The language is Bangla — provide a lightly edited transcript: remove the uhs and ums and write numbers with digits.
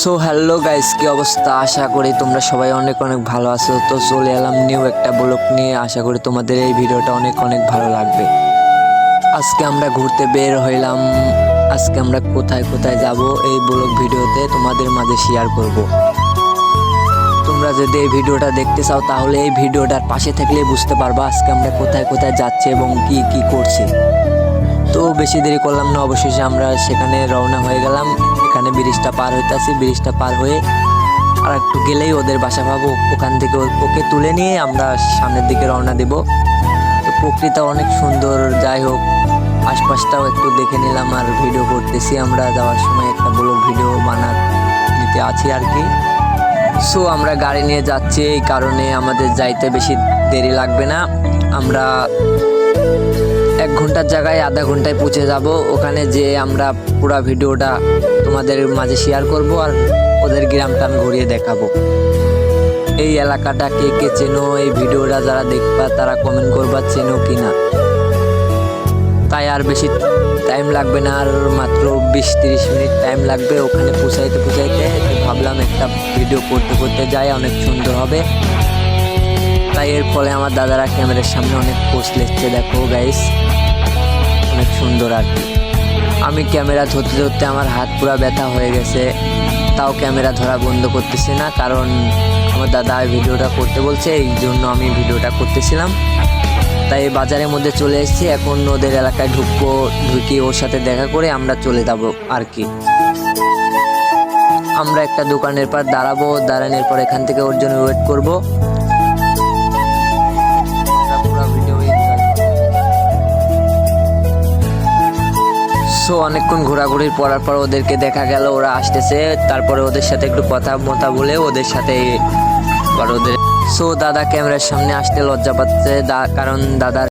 সো হ্যালো গাইস, কি অবস্থা? আশা করি তোমরা সবাই অনেক অনেক ভালো আছো। তো চলে এলাম নিউ একটা ব্লগ নিয়ে। আশা করি তোমাদের এই ভিডিওটা অনেক অনেক ভালো লাগবে। আজকে আমরা ঘুরতে বের হইলাম। আজকে আমরা কোথায় কোথায় যাব এই ব্লগ ভিডিওতে তোমাদের মাঝে শেয়ার করব। তোমরা যদি এই ভিডিওটা দেখতে চাও তাহলে এই ভিডিওটার পাশে থাকলেই বুঝতে পারবা আজকে আমরা কোথায় কোথায় যাচ্ছি এবং কি কি করছি। তো বেশি দেরি করলাম না, অবশেষে আমরা সেখানে রওনা হয়ে গেলাম। এখানে ব্রিজটা পার হইতেছি, ব্রিজটা পার হয়ে আর একটু গেলেই ওদের বাসা পাবো। ওখান থেকে ওকে তুলে নিয়ে আমরা সামনের দিকে রওনা দেব। তো প্রকৃতি অনেক সুন্দর, যাই হোক আশপাশটাও একটু দেখে নিলাম আর ভিডিও করতেছি। আমরা যাওয়ার সময় একটা ব্লগ ভিডিও বানাতে আছি আর কি। সো আমরা গাড়ি নিয়ে যাচ্ছি, এই কারণে আমাদের যাইতে বেশি দেরি লাগবে না। আমরা 1 ঘন্টার জায়গায় আধা ঘন্টায় পৌঁছে যাব। ওখানে যে আমরা পুরো ভিডিওটা তোমাদের মাঝে শেয়ার করব আর ওদের গ্রামটা আমি ঘুরিয়ে দেখাবো। এই এলাকাটা কে কে চেনো, এই ভিডিওটা যারা দেখবা তারা কমেন্ট করবা চেনো কিনা। তাই আর বেশি টাইম লাগবে না, আর মাত্র 20-30 মিনিট টাইম লাগবে ওখানে পৌঁছাইতে। ভাবলাম একটা ভিডিও করতে করতে যাই, অনেক সুন্দর হবে। তাই এর ফলে আমার দাদারা ক্যামেরার সামনে অনেক পোস্ট লিখছে, দেখো গাইস অনেক সুন্দর আর কি। আমি ক্যামেরা ধরতে ধরতে আমার হাত পুরো ব্যথা হয়ে গেছে, তাও ক্যামেরা ধরা বন্ধ করতেছি না, কারণ আমার দাদা ভিডিওটা করতে বলছে, এই জন্য আমি ভিডিওটা করতেছিলাম। তাই বাজারের মধ্যে চলে এসেছি, এখন ওদের এলাকায় ঢুকি ওর সাথে দেখা করে আমরা চলে যাব আর কি। আমরা একটা দোকানের পর দাঁড়াবো, দাঁড়ানোর পর এখান থেকে ওর জন্য ওয়েট করবো। সো অনেকক্ষণ ঘোরাঘুরির পরার পর ওদেরকে দেখা গেল ওরা আসতেছে। তারপরে ওদের সাথে একটু কথা বলে ওদের সাথে ওদের। সো দাদা ক্যামেরার সামনে আসতে লজ্জা পাচ্ছে, কারণ দাদার